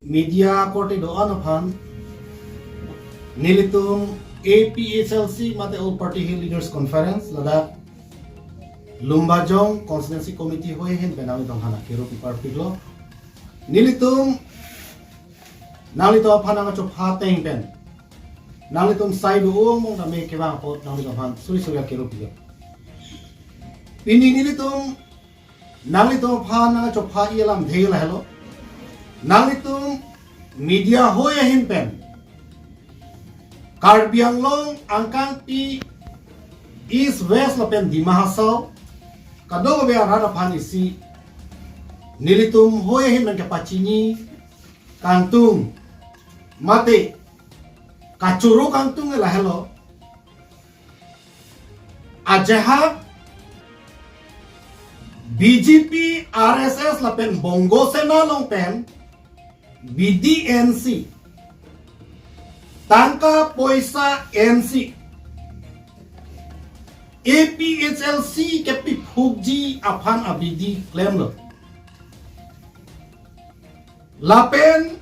media korte doan aphan nilitum APHLC mate All Party Leaders Conference lada Lumbajong Constituency Committee hoy hin benami tong hana kiro pipar piglo nilitum nalito aphan ang chopha teng pen nalitum sai du mong na me kewang pot nalito aphan suri suri kiro piglo ini nilitum nalito aphan ang chopha ialam dhela hello nalitum media hoy hin pen Karbi Anglong angkang pi East West lapen di Mahasau kadong be arana panisi nilitum hoy hin men kapacini kantung mate kacuru kantung la hello ajaha BJP RSS lapen Bongo Sena long pen BDNC Tangka Poisa NC APHLC kepi Phugji aphan abidi claim lo lapen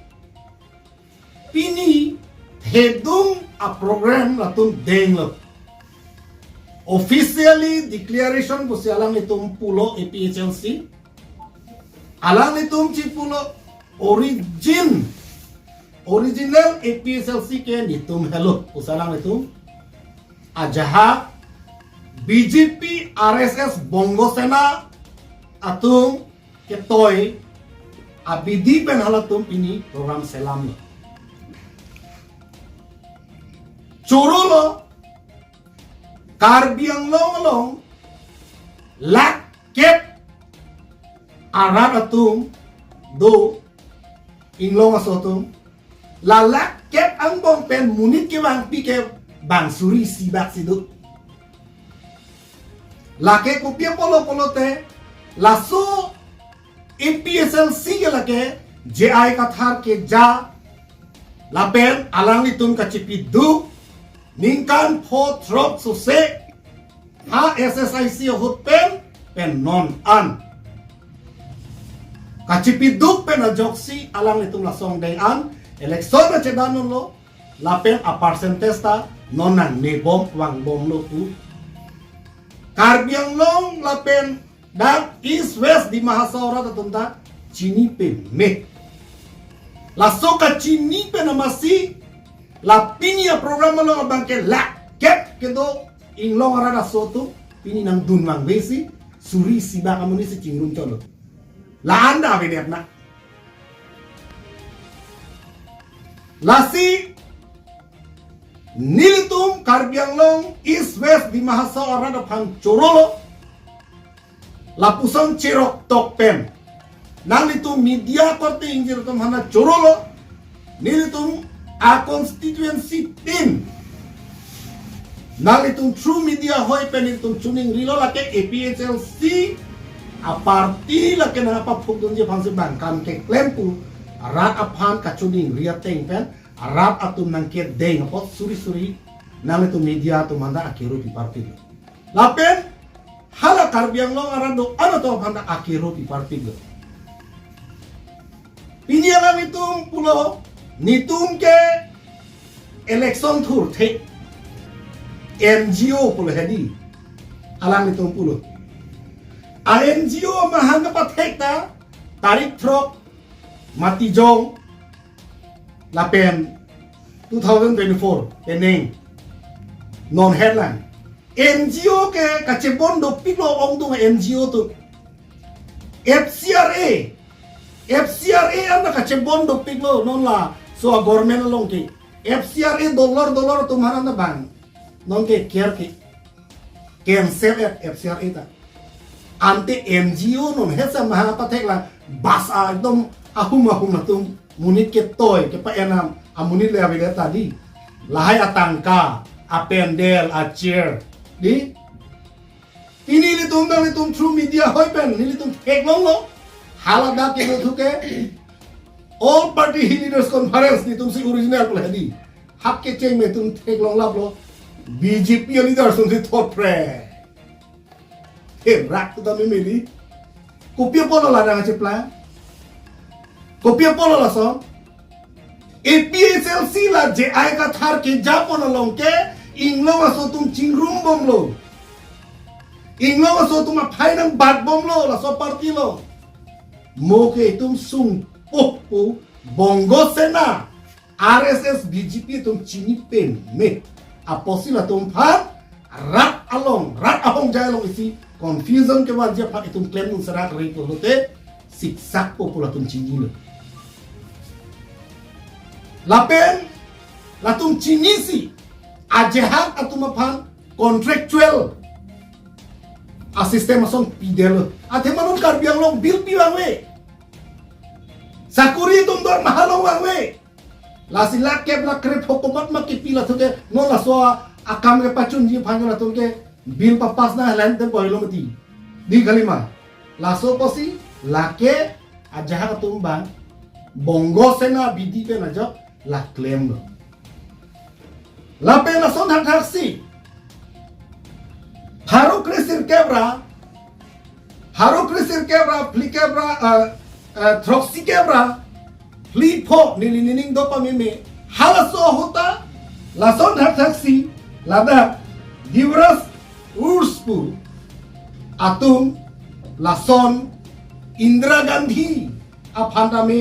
pini hedung a program latun deng lo officially declaration busi alang itum pulo APHLC alang itum ci pulo original APHLC ke nitum hello usalang itum ajaha BJP RSS Bongo Sena atum ketoy abidi pen halatum ini program selam lo Chorolo Karbi Anglong lak kep arat atum do inglong asotum la lak kep ang bong pen munit ke bang pi ke bang suri sibak sidut lake kupia polo te laso APHLC ke lake JI kathar ke ja lapen alang litum kacipi du ningkan po trop suse ha SSIC hut pen non an kacipi du pen ajoksi alang litum lasong deng an election na cedanon lo lapen a percentage ta nonan ne bom wang bom lo tu Karbi Anglong lapen dak East West di Mahasau rata tunda Chini pe me la soka Chini pe namasi la pinia programa lo bangke la kep kendo inglong rada soto pini nang dunwang besi suri siba kamunisi cingrum colo la anda bedet na lasi nilitum Karbi Anglong East West di Mahasau arada phang chorolo lapusang cerok tok pen nalitum media korte injir tum hana chorolo nilitum a constituency team nalitum true media hoy pen nilitum tuning rilo lake APHLC a party lake na pa phugdun je phang se bang kam ke klempu arat aphan kachuning ria teng pen arat atum nangket deng apot suri nalitum media tu manda akiru di party lapen hala Karbi Anglong arado ano to handa akiro di partido pinyalang itum pulo nitum ke election tour the NGO pulo hedi alang itum pulo a NGO mahanga pathekta tarik throk matijong lapen 2024 peneng non headline NGO ke kacebon do pilo ong tu NGO tu FCRA anda kacebon do pilo non la so government long ke FCRA dollar tu mana na bang non ke care ke cancel FCRA ta ante NGO non hesa mahanga patek la bas a dom ahum na tum munit ke toy ke pa enam amunit le avile tadi lahai atangka apendel a chair di ini litum true media hoy pen litum heglong lo halada ke thuke All Party Leaders Conference litum si original pula di hak ke cheng me tum heglong lap lo BJP leaders tum si thot pre rak tu ta me meli kopia polo la dang chepla kopia polo la so APSLC la JI ka thar ke Japon along ke inglo so tum chingrum bom lo inglo so tum phai nang bat bom lo la so party lo mo ke tum sung po bongo sena RSS BJP tum chini pen me aposila tum phat rat ahong jai long isi confusion ke ban je phat tum claim nun sarak ri ko lote siksak popula tum chini lo lapen latum chinisi ajehat atum aphan contractual asisten mason pidel athe manon karbiang long bil piwang we sakuri tum dor mahalong wang we lasila kep la krep hokomat makipila thuke non la so akam ke pachun ji phangla thuke bil papas na len te boilo mati di galima laso posi lake ajahat atum bang bongo sena bidi pe na jo la claim lo la pena son taxi haro krisir kebra fli kebra troxy kebra fli pho nilining do pa me halaso hota la son taxi la da divras urspu atum la son Indra Gandhi aphanda me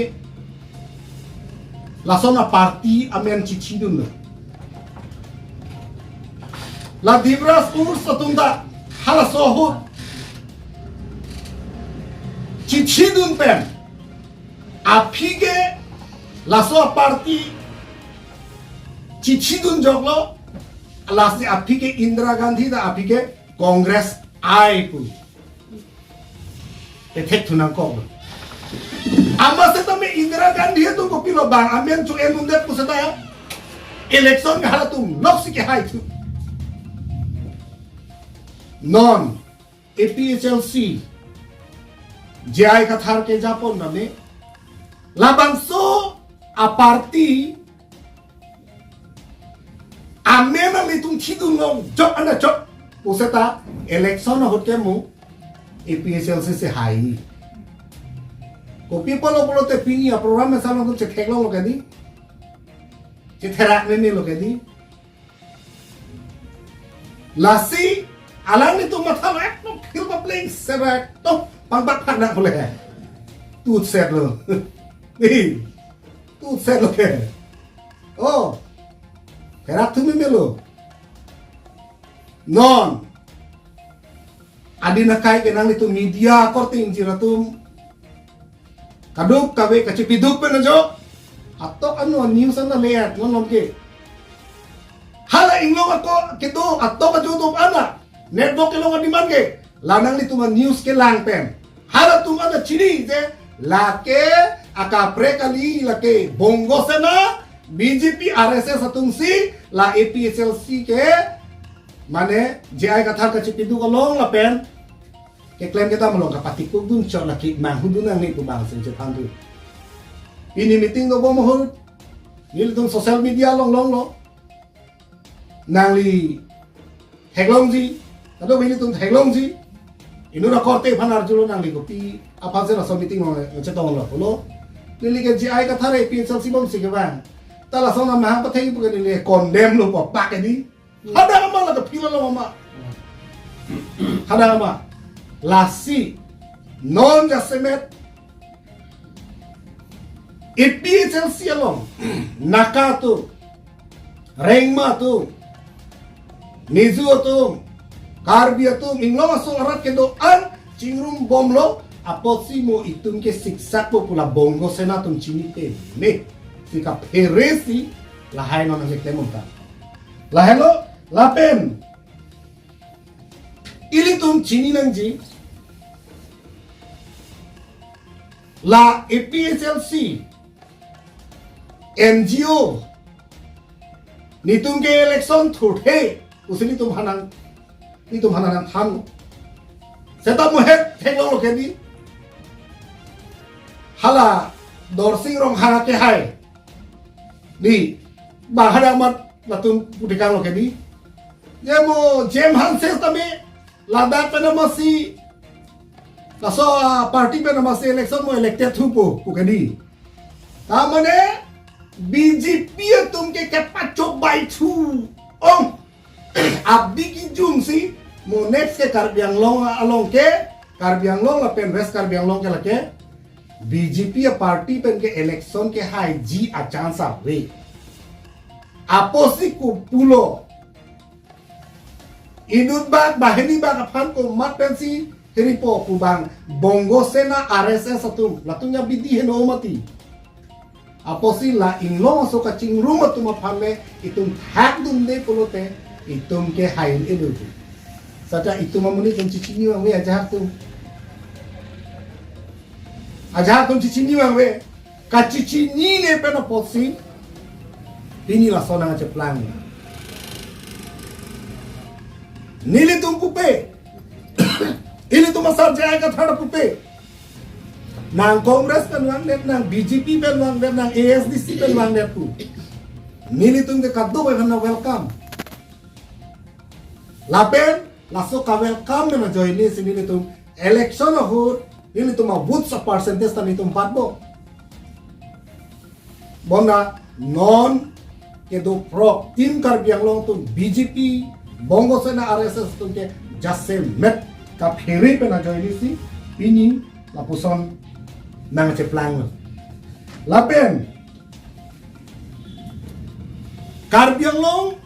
lasona party amen chichidun la divras ur satunda hala sohut chichidun pen apige laso party chichidun joglo lasi apige Indra Gandhi da apige Congress ai pu etek tunang ko ama se tame Indra Gandhi tu ko pilo bang amen chu enun det pusata election ga halatum loksi ke hai tu non APHLC JI ka thar ke Japon na me labanso a party amena le tum chidung long jok ana jok pusata election hote mu APHLC se hai kopi polo te pini a programa sa lo che kheklo lo kadi che thera ne lo kadi lasi alang ni tu matha lo ek no khil ba playing serak to pang bat phan na bole tu set lo ni tu set lo ke oh kerak tu me lo non adina kai ke nang itu media korting jiratum kaduk kawe kacipiduk pe najo atau ano news na leat non lomke hala inglong ako kito atau ka YouTube ana network ke longa diman ke lanang ni tuma news ke lang pen hala tum ana chini je lake aka prekali lake bongo sena BJP RSS atungsi la APHLC ke mane JI kathar kacipiduk long la pen ke klaim kita melong kapati ko dun chon la ki mang hudun ang ni ko bang sin Japan tu ini meeting do bomo hol nil dun social media long lo nang li heglong ji ado bini tun heglong ji inu na korte phanar julo nang li ko pi apa se na so meeting mo che tong lo lo li ke JI ka thare pi sal si bom si ke bang ta la song na ma pa thei pu ke ni condemn lo pa pa ke di hada ma la ka phila lo ma hada ma lasi non jasemet APHLC along naka tu rengma tu nizu tu karbia tu inglo masuk arat ke doan cingrum bomlo aposi mo itung ke siksak po pula bongo senatum chinite me sika peresi lahai non ang eklemonta lahelo lapen ilitum chini nangji la APHLC NGO nitum ke election thurhe usini tum hanang tham seta muhet thenglo lo kedi hala dorsing rong hana ke hai di bahada mat latum putikang lo kedi yemo jem hanses tame Ladakh pe namasi kaso party pe namasi election mo elected thupo kukadi ta mane BJP तुमके के पाचो बाई छू ओंग abdi ki jum si mo next ke Karbi Anglong along ke Karbi Anglong la pen west Karbi Anglong ke la ke BJP party pen ke election ke hai ji a chance a we aposi ku pulo idut bag baheni bag aphan ko mat pen si heripo ku bang bongo sena RSS atum latunya bidi heno mati aposi la inglong so ka chingrum atum aphanle itum hak dum de polote itum ke hail edu saja itum amuni tum cicini wang we aja tum cicini wang we ka cicini ne pena posi ini la sona ngace plan nili tum pupe ini tum asal jaya ka thada pupe nang Kongres pen wang net nang BJP pen wang net nang ASDC pen wang net tu nili tum ke kaddo we na welcome Lapen, laso ka welcome na join ni sini nitum election ho ini tu ma vote sa percentage tan nitum patbo. Bona non ke do pro team Karbi Anglong tu BJP Bongo Sena RSS tu ke jasse met ka pheri pe na join ni si ini lapuson nang ceplang. Lapen Karbi Anglong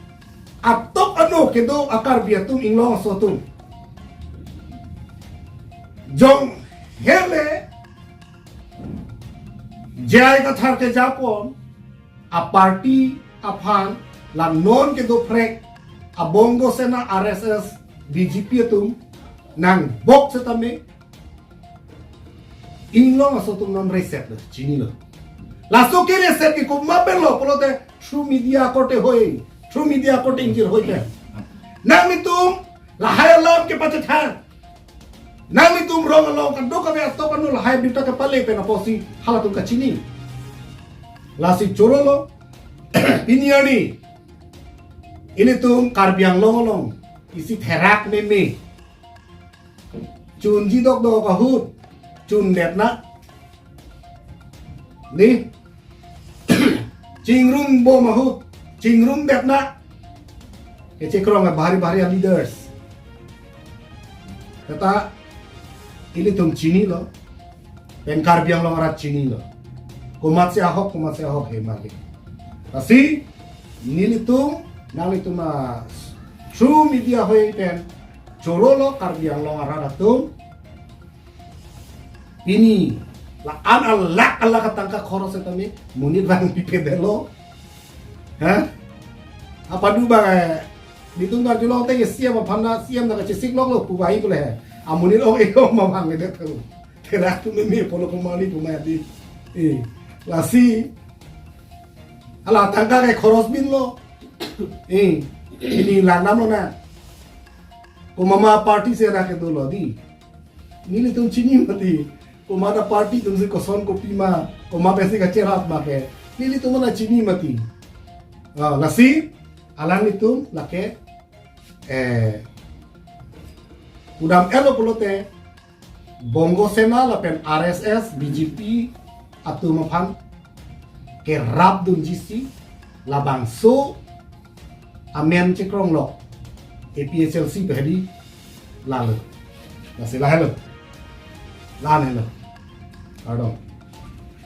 atop ano kedo akar biatum inglong sotum jong hele jai ka thar ke japon a party aphan la non kedo prek a bongo sena RSS BJP tum nang bok setame inglong sotum non reset chini lo la so ke reset ke ko mabelo polote true media kote hoy True media reporting jir hoy ke nang mitum lahai alam ke pacethan nang mitum rong along kan do ka be to kan lahai bita ke pale pe na posi halatum ka chini lasi chorolo iniani ini tum Karbi Anglong long isi therak me chun ji dok do ka hut chun det na ni chingrum bo mahut Chingrum bet na kece krong bahari leaders kata ini tum chini lo pen Karbi Anglong rat chini lo kumat se ahok he mali asi ini tum nali tum true media hoy pen chorolo Karbi Anglong rat tum ini la an Allah katangka khoros etami munit bang pipedelo Hah? Apa dulu bang? Ditunggu jual teh siam apa panda siam nak cesik lo pubai boleh. Amunir ego mamang itu tu. Terak tu memi polo kumali kumadi. Lasi. Alah tangka kayak khoros bin lo. Ini lanam lo na. Kumama party se nak itu lo di. Ini tu cini mati. Kumada party tu si koson kopi ma. Kumama pesi kacerat make. Ini tu mana cini mati. Nasi alang itu lake udam elo pulote Bongo Sena lapen RSS BJP atu maphan ke rap dun jisi labang so amen cekrong lo APSLC behdi lalu nasi lahelo lan hello pardon